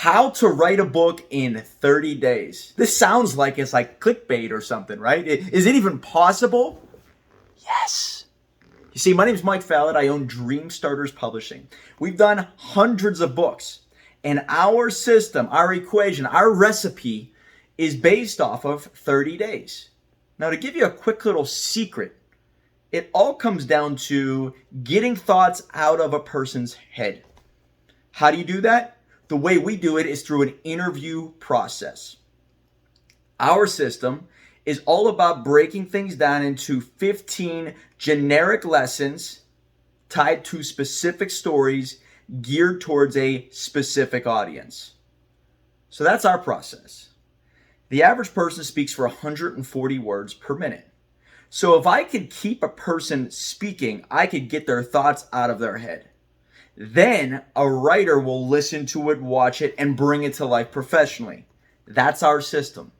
How to write a book in 30 days. This sounds like it's like clickbait or something, right? Is it even possible? Yes. You see, my name is Mike Fallat. I own Dream Starters Publishing. We've done hundreds of books, and our system, our equation, our recipe is based off of 30 days. Now, to give you a quick little secret, it all comes down to getting thoughts out of a person's head. How do you do that? The way we do it is through an interview process. Our system is all about breaking things down into 15 generic lessons tied to specific stories geared towards a specific audience. So that's our process. The average person speaks for 140 words per minute. So if I could keep a person speaking, I could get their thoughts out of their head. Then a writer will listen to it, watch it, and bring it to life professionally. That's our system.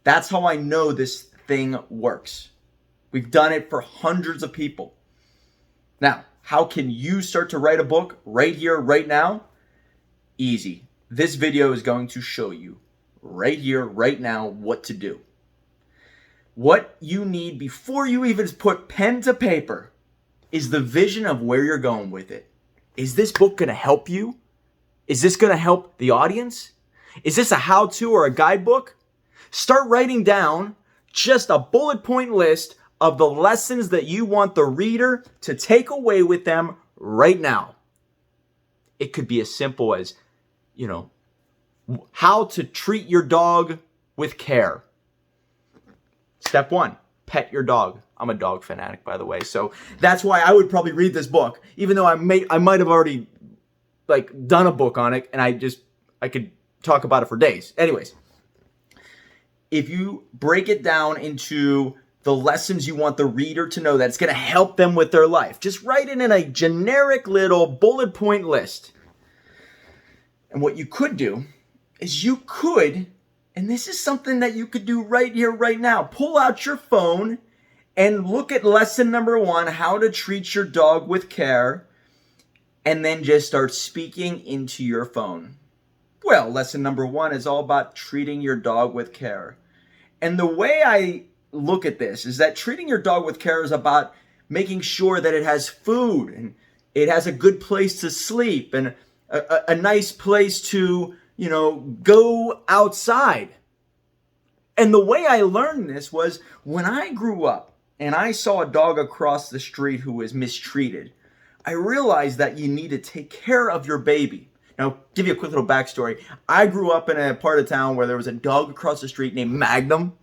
That's how I know this thing works. We've done it for hundreds of people. Now, how can you start to write a book right here, right now? Easy. This video is going to show you right here, right now, what to do. What you need before you even put pen to paper is the vision of where you're going with it. Is this book going to help you? Is this going to help the audience? Is this a how-to or a guidebook? Start writing down just a bullet point list of the lessons that you want the reader to take away with them right now. It could be as simple as, how to treat your dog with care. Step 1, pet your dog. I'm a dog fanatic, by the way, so that's why I would probably read this book, even though I might have already done a book on it, and I could talk about it for days. Anyways, if you break it down into the lessons you want the reader to know that's going to help them with their life, just write it in a generic little bullet point list. And what you could do is and this is something that you could do right here, right now, pull out your phone and look at lesson number 1, how to treat your dog with care, and then just start speaking into your phone. Well, lesson number 1 is all about treating your dog with care. And the way I look at this is that treating your dog with care is about making sure that it has food and it has a good place to sleep and a nice place to, go outside. And the way I learned this was when I grew up and I saw a dog across the street who was mistreated, I realized that you need to take care of your baby. Now, give you a quick little backstory. I grew up in a part of town where there was a dog across the street named Magnum.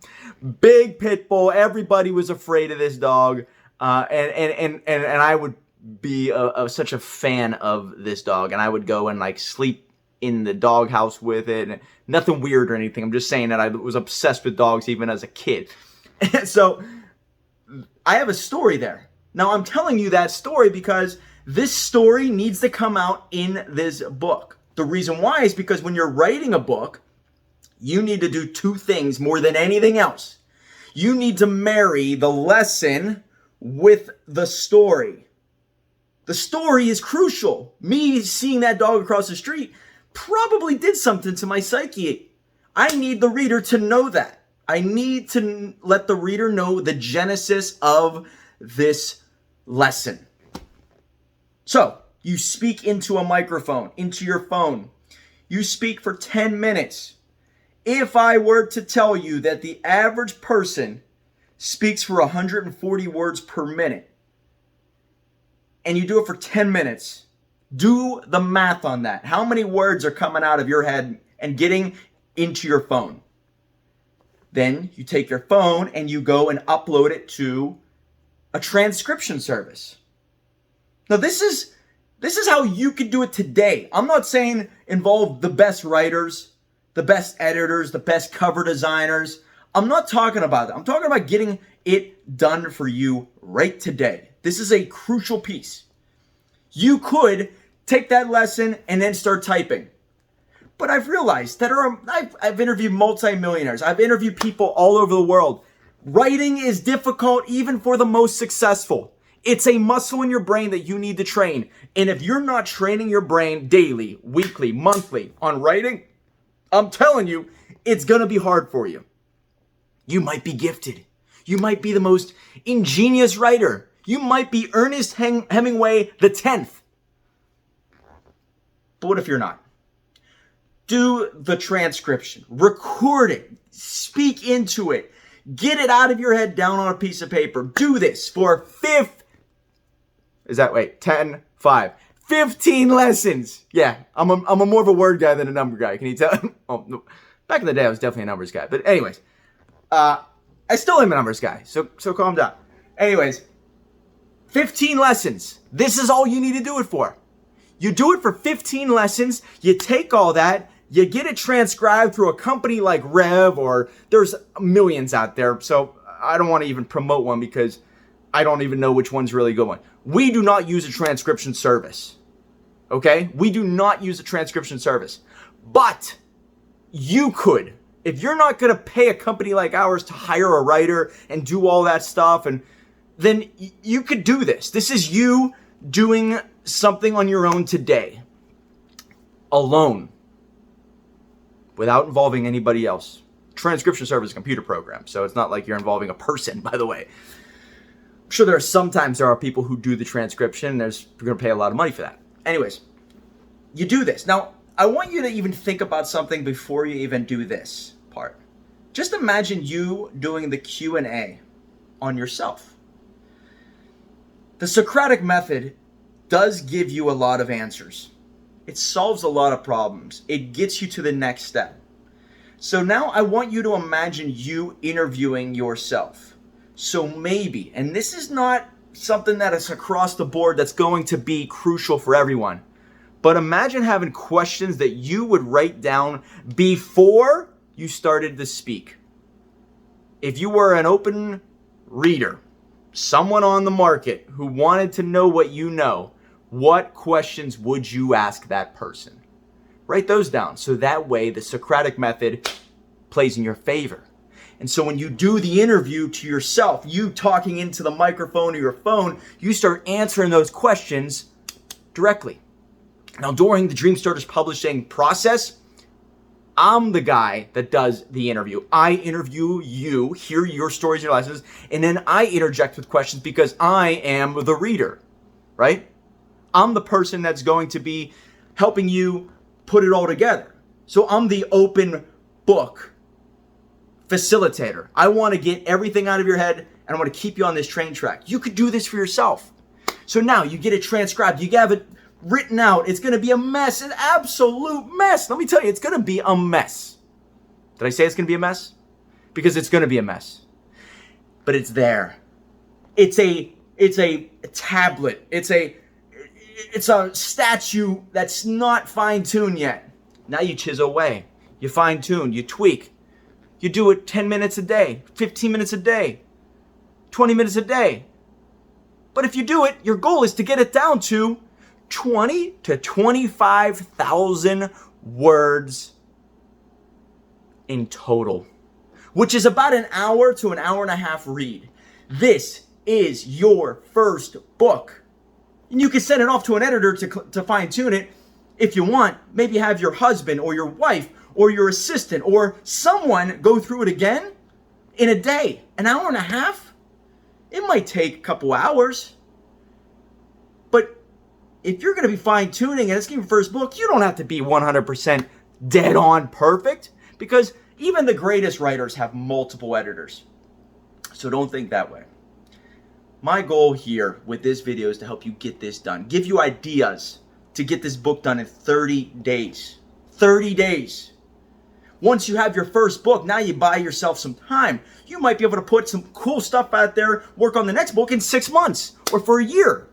Big pit bull. Everybody was afraid of this dog. And I would be such a fan of this dog. And I would go and sleep in the doghouse with it. And nothing weird or anything. I'm just saying that I was obsessed with dogs even as a kid. And so I have a story there. Now, I'm telling you that story because this story needs to come out in this book. The reason why is because when you're writing a book, you need to do 2 things more than anything else. You need to marry the lesson with the story. The story is crucial. Me seeing that dog across the street probably did something to my psyche. I need the reader to know that. I need to let the reader know the genesis of this lesson. So, you speak into a microphone, into your phone. You speak for 10 minutes. If I were to tell you that the average person speaks for 140 words per minute, and you do it for 10 minutes, do the math on that. How many words are coming out of your head and getting into your phone? Then you take your phone and you go and upload it to a transcription service. Now, this is how you could do it today. I'm not saying involve the best writers, the best editors, the best cover designers. I'm not talking about that. I'm talking about getting it done for you right today. This is a crucial piece. You could take that lesson and then start typing. But I've realized that I've interviewed multimillionaires. I've interviewed people all over the world. Writing is difficult even for the most successful. It's a muscle in your brain that you need to train. And if you're not training your brain daily, weekly, monthly on writing, I'm telling you, it's going to be hard for you. You might be gifted. You might be the most ingenious writer. You might be Ernest Hemingway the 10th. But what if you're not? Do the transcription. Record it. Speak into it. Get it out of your head down on a piece of paper. Do this for 15 lessons. Yeah, I'm a more of a word guy than a number guy. Can you tell? Oh, no. Back in the day, I was definitely a numbers guy. But anyways, I still am a numbers guy. So calm down. Anyways, 15 lessons. This is all you need to do it for. You do it for 15 lessons. You take all that. You get it transcribed through a company like Rev, or there's millions out there. So I don't want to even promote one because I don't even know which one's really good one. We do not use a transcription service. Okay? We do not use a transcription service. But you could. If you're not going to pay a company like ours to hire a writer and do all that stuff, and then you could do this. This is you doing something on your own today. Alone. Without involving anybody else. Transcription service is a computer program, so it's not like you're involving a person, by the way. I'm sure there are people who do the transcription, and you're going to pay a lot of money for that. Anyways, you do this. Now, I want you to even think about something before you even do this part. Just imagine you doing the Q&A on yourself. The Socratic method does give you a lot of answers. It solves a lot of problems. It gets you to the next step. So now I want you to imagine you interviewing yourself. So maybe, and this is not something that is across the board that's going to be crucial for everyone, but imagine having questions that you would write down before you started to speak. If you were an open reader, someone on the market who wanted to know what you know, what questions would you ask that person? Write those down so that way the Socratic method plays in your favor. And so when you do the interview to yourself, you talking into the microphone or your phone, you start answering those questions directly. Now, during the Dream Starters publishing process, I'm the guy that does the interview. I interview you, hear your stories, your lessons, and then I interject with questions because I am the reader, right? I'm the person that's going to be helping you put it all together. So I'm the open book facilitator. I want to get everything out of your head, and I want to keep you on this train track. You could do this for yourself. So now you get it transcribed. You have it written out. It's going to be a mess, an absolute mess. Let me tell you, it's going to be a mess. Did I say it's going to be a mess? Because it's going to be a mess. But it's there. It's a tablet. It's a statue that's not fine-tuned yet. Now you chisel away. You fine-tune. You tweak. You do it 10 minutes a day, 15 minutes a day, 20 minutes a day. But if you do it, your goal is to get it down to 20 to 25,000 words in total, which is about an hour to an hour and a half read. This is your first book. And you can send it off to an editor to fine-tune it if you want. Maybe have your husband or your wife or your assistant or someone go through it again in a day. An hour and a half? It might take a couple hours. But if you're going to be fine-tuning and it's your first book, you don't have to be 100% dead on perfect, because even the greatest writers have multiple editors. So don't think that way. My goal here with this video is to help you get this done. Give you ideas to get this book done in 30 days. 30 days. Once you have your first book, now you buy yourself some time. You might be able to put some cool stuff out there, work on the next book in 6 months or for a year.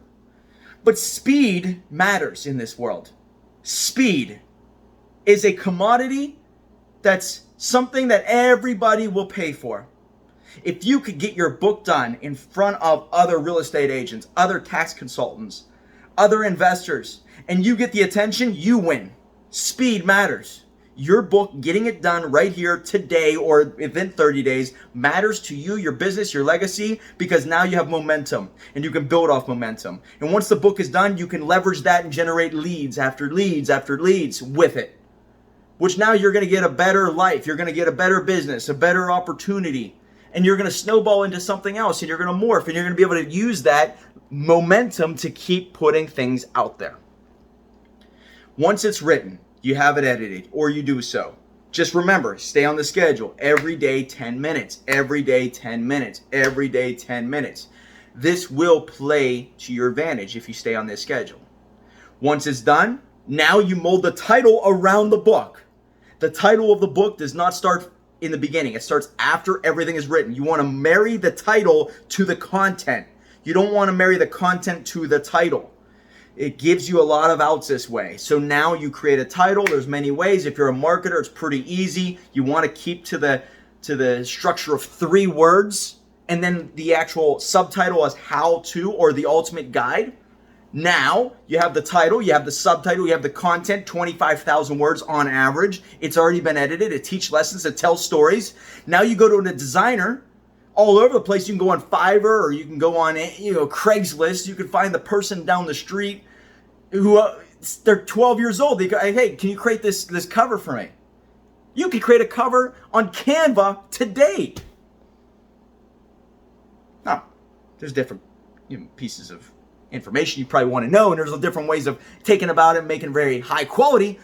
But speed matters in this world. Speed is a commodity that's something that everybody will pay for. If you could get your book done in front of other real estate agents, other tax consultants, other investors, and you get the attention, you win. Speed matters. Your book, getting it done right here today or within 30 days matters to you, your business, your legacy, because now you have momentum and you can build off momentum. And once the book is done, you can leverage that and generate leads after leads after leads with it, which now you're going to get a better life. You're going to get a better business, a better opportunity, and you're going to snowball into something else, and you're going to morph, and you're going to be able to use that momentum to keep putting things out there. Once it's written, you have it edited, or you do so. Just remember, stay on the schedule. Every day, 10 minutes. Every day, 10 minutes. Every day, 10 minutes. This will play to your advantage if you stay on this schedule. Once it's done, now you mold the title around the book. The title of the book does not start in the beginning. It starts after everything is written. You want to marry the title to the content. You don't want to marry the content to the title. It gives you a lot of outs this way. So now you create a title. There's many ways. If you're a marketer, it's pretty easy. You want to keep to the structure of 3 words, and then the actual subtitle as how to or the ultimate guide. Now you have the title, you have the subtitle, you have the content, 25,000 words on average. It's already been edited. It teaches lessons, it tells stories. Now you go to a designer all over the place. You can go on Fiverr, or you can go on, Craigslist. You can find the person down the street who they're 12 years old. They go, hey, can you create this cover for me? You can create a cover on Canva today. Now, there's different pieces of information you probably want to know, and there's different ways of taking about it and making very high quality.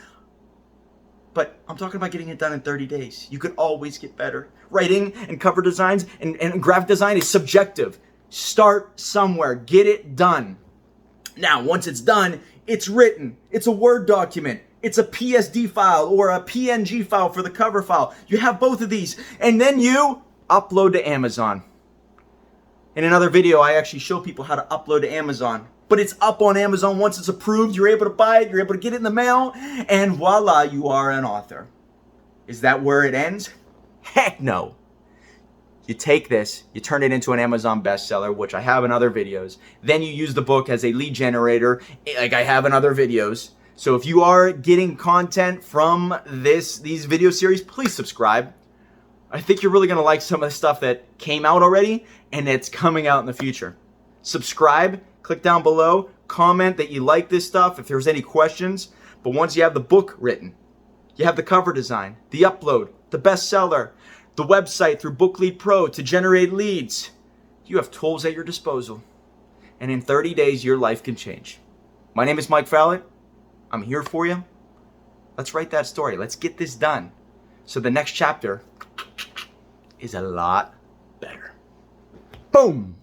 But I'm talking about getting it done in 30 days. You could always get better. Writing and cover designs and graphic design is subjective. Start somewhere. Get it done. Now, once it's done, it's written. It's a Word document. It's a PSD file or a PNG file for the cover file. You have both of these. And then you upload to Amazon. In another video, I actually show people how to upload to Amazon. But it's up on Amazon. Once it's approved, you're able to buy it, you're able to get it in the mail, and voila, you are an author. Is that where it ends? Heck no. You take this, you turn it into an Amazon bestseller, which I have in other videos. Then you use the book as a lead generator, like I have in other videos. So if you are getting content from these video series, please subscribe. I think you're really going to like some of the stuff that came out already and it's coming out in the future. Subscribe, click down below, comment that you like this stuff if there's any questions. But once you have the book written, you have the cover design, the upload, the bestseller, the website through Book Lead Pro to generate leads, you have tools at your disposal. And in 30 days, your life can change. My name is Mike Fallat. I'm here for you. Let's write that story. Let's get this done. So the next chapter is a lot better. Boom!